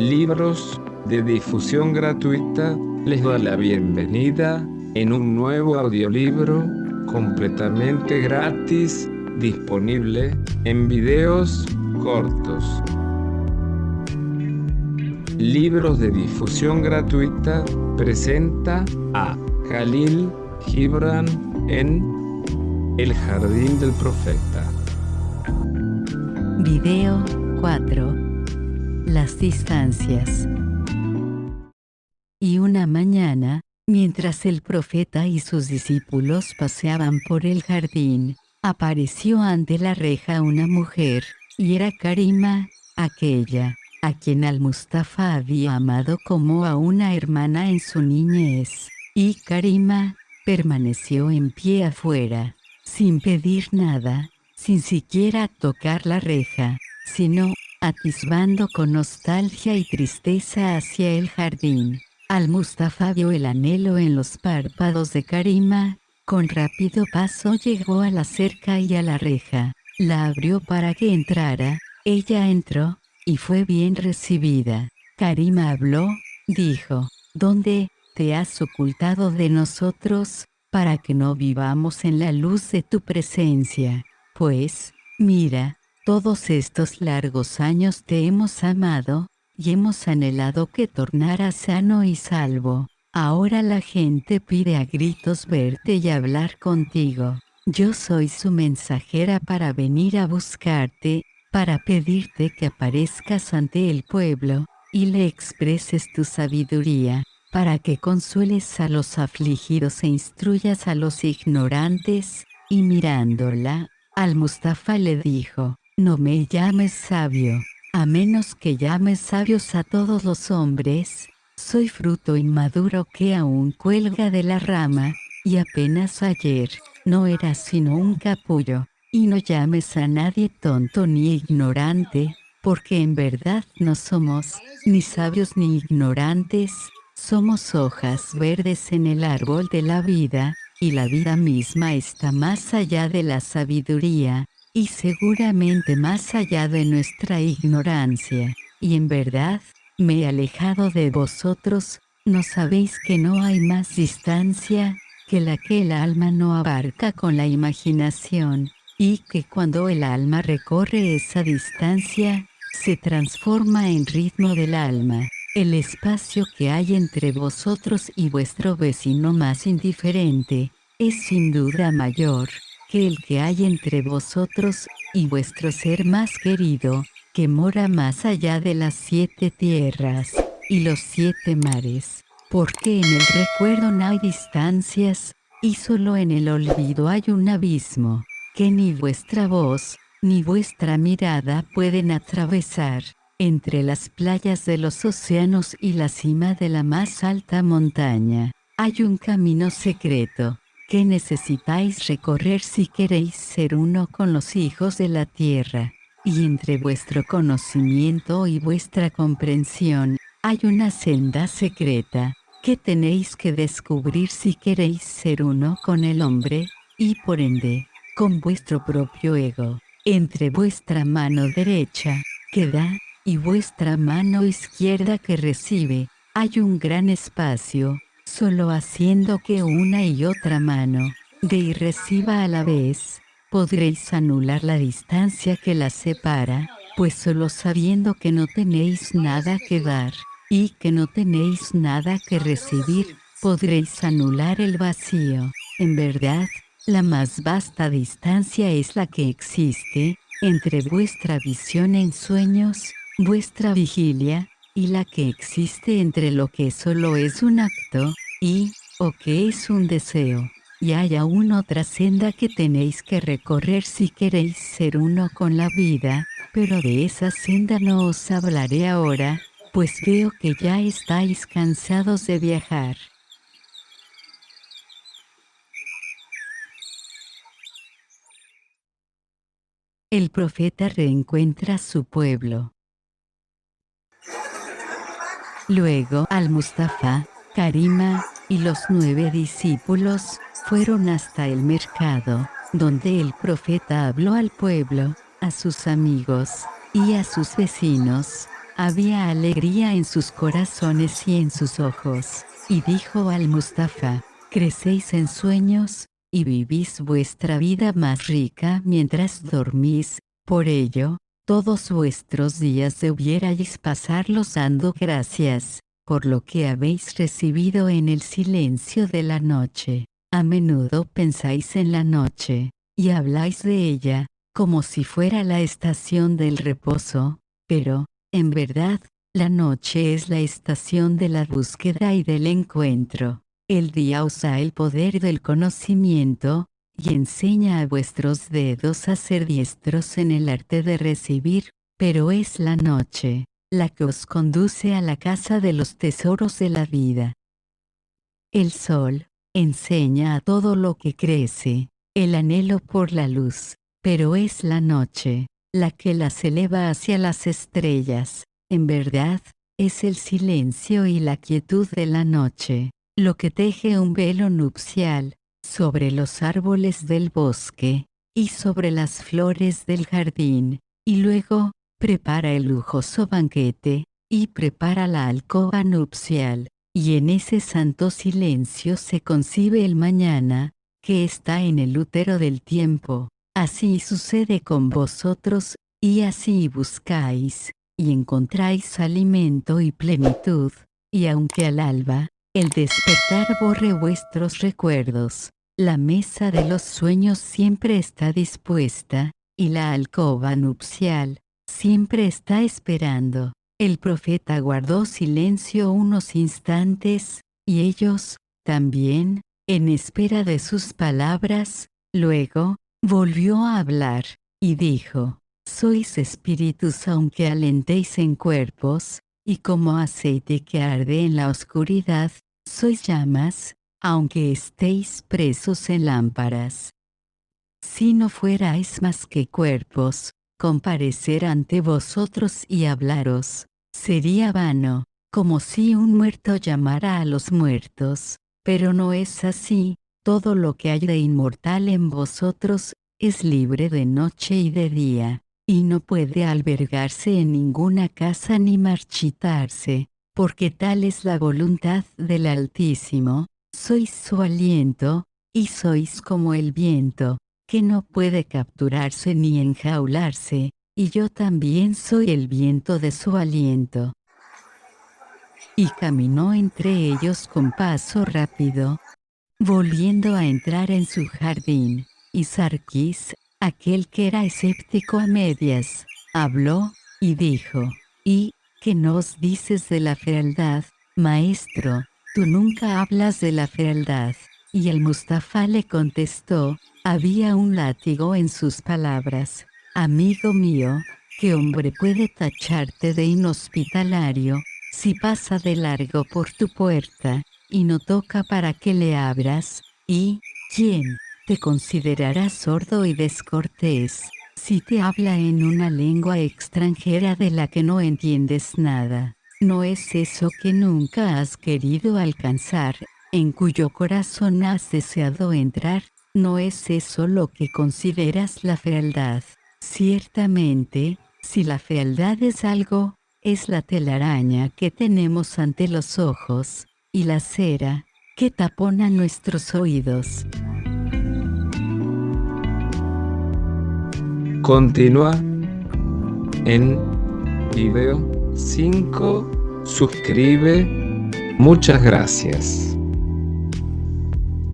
Libros de difusión gratuita les da la bienvenida en un nuevo audiolibro completamente gratis, disponible en videos cortos. Libros de difusión gratuita presenta a Khalil Gibran en El Jardín del Profeta. Video 4. Las distancias. Y una mañana, mientras el profeta y sus discípulos paseaban por el jardín, apareció ante la reja una mujer, y era Karima, aquella a quien Al-Mustafa había amado como a una hermana en su niñez. Y Karima permaneció en pie afuera, sin pedir nada, sin siquiera tocar la reja, sino atisbando con nostalgia y tristeza hacia el jardín. Al-Mustafa vio el anhelo en los párpados de Karima. Con rápido paso llegó a la cerca y a la reja. La abrió para que entrara. Ella entró, y fue bien recibida. Karima habló, dijo: ¿Dónde te has ocultado de nosotros, para que no vivamos en la luz de tu presencia? Pues, mira, todos estos largos años te hemos amado, y hemos anhelado que tornaras sano y salvo. Ahora la gente pide a gritos verte y hablar contigo. Yo soy su mensajera para venir a buscarte, para pedirte que aparezcas ante el pueblo, y le expreses tu sabiduría, para que consueles a los afligidos e instruyas a los ignorantes. Y mirándola, Al-Mustafa le dijo: no me llames sabio, a menos que llames sabios a todos los hombres. Soy fruto inmaduro que aún cuelga de la rama, y apenas ayer no era sino un capullo. Y no llames a nadie tonto ni ignorante, porque en verdad no somos ni sabios ni ignorantes, somos hojas verdes en el árbol de la vida, y la vida misma está más allá de la sabiduría, y seguramente más allá de nuestra ignorancia. Y en verdad, me he alejado de vosotros. ¿No sabéis que no hay más distancia que la que el alma no abarca con la imaginación? Y que cuando el alma recorre esa distancia, se transforma en ritmo del alma. El espacio que hay entre vosotros y vuestro vecino más indiferente, es sin duda mayor que el que hay entre vosotros y vuestro ser más querido, que mora más allá de las 7 tierras y los 7 mares. Porque en el recuerdo no hay distancias, y solo en el olvido hay un abismo que ni vuestra voz, ni vuestra mirada pueden atravesar. Entre las playas de los océanos y la cima de la más alta montaña, hay un camino secreto, que necesitáis recorrer si queréis ser uno con los hijos de la tierra. Y entre vuestro conocimiento y vuestra comprensión, hay una senda secreta, que tenéis que descubrir si queréis ser uno con el hombre, y por ende, con vuestro propio ego. Entre vuestra mano derecha, que da, y vuestra mano izquierda que recibe, hay un gran espacio. Solo haciendo que una y otra mano dé y reciba a la vez, podréis anular la distancia que las separa, pues solo sabiendo que no tenéis nada que dar, y que no tenéis nada que recibir, podréis anular el vacío. En verdad, la más vasta distancia es la que existe entre vuestra visión en sueños, vuestra vigilia, y la que existe entre lo que solo es un acto, o que es un deseo. Y hay aún otra senda que tenéis que recorrer si queréis ser uno con la vida, pero de esa senda no os hablaré ahora, pues veo que ya estáis cansados de viajar. El profeta reencuentra su pueblo. Luego Al-Mustafa, Karima y los 9 discípulos fueron hasta el mercado, donde el profeta habló al pueblo, a sus amigos y a sus vecinos, Había alegría en sus corazones y en sus ojos. Y dijo al Mustafa: crecéis en sueños, y vivís vuestra vida más rica mientras dormís. Por ello, todos vuestros días debierais pasarlos dando gracias, por lo que habéis recibido en el silencio de la noche. A menudo pensáis en la noche, y habláis de ella, como si fuera la estación del reposo, pero, en verdad, la noche es la estación de la búsqueda y del encuentro. El día os da el poder del conocimiento, y enseña a vuestros dedos a ser diestros en el arte de recibir, pero es la noche la que os conduce a la casa de los tesoros de la vida. El sol enseña a todo lo que crece el anhelo por la luz, pero es la noche la que las eleva hacia las estrellas. En verdad, es el silencio y la quietud de la noche lo que teje un velo nupcial sobre los árboles del bosque y sobre las flores del jardín, y luego prepara el lujoso banquete y prepara la alcoba nupcial, y en ese santo silencio se concibe el mañana, que está en el útero del tiempo. Así sucede con vosotros, y así buscáis, y encontráis alimento y plenitud, y aunque al alba el despertar borre vuestros recuerdos, la mesa de los sueños siempre está dispuesta, y la alcoba nupcial siempre está esperando. El profeta guardó silencio unos instantes, y ellos, también, en espera de sus palabras. Luego, volvió a hablar, y dijo: sois espíritus aunque alentéis en cuerpos, y como aceite que arde en la oscuridad, sois llamas, aunque estéis presos en lámparas. Si no fuerais más que cuerpos, comparecer ante vosotros y hablaros sería vano, como si un muerto llamara a los muertos, pero no es así. Todo lo que hay de inmortal en vosotros es libre de noche y de día, y no puede albergarse en ninguna casa ni marchitarse, porque tal es la voluntad del Altísimo. Sois su aliento, y sois como el viento, que no puede capturarse ni enjaularse, y yo también soy el viento de su aliento. Y caminó entre ellos con paso rápido, volviendo a entrar en su jardín, y Sarkis, aquel que era escéptico a medias, habló, y dijo: ¿y qué nos dices de la fealdad, maestro? Tú nunca hablas de la fealdad. Y el Mustafa le contestó: había un látigo en sus palabras. Amigo mío, ¿qué hombre puede tacharte de inhospitalario si pasa de largo por tu puerta y no toca para que le abras? ¿Y quién te considerará sordo y descortés si te habla en una lengua extranjera de la que no entiendes nada? ¿No es eso que nunca has querido alcanzar, en cuyo corazón has deseado entrar? ¿No es eso lo que consideras la fealdad? Ciertamente, si la fealdad es algo, es la telaraña que tenemos ante los ojos, y la cera que tapona nuestros oídos. Continúa en video 5. Suscribe. Muchas gracias.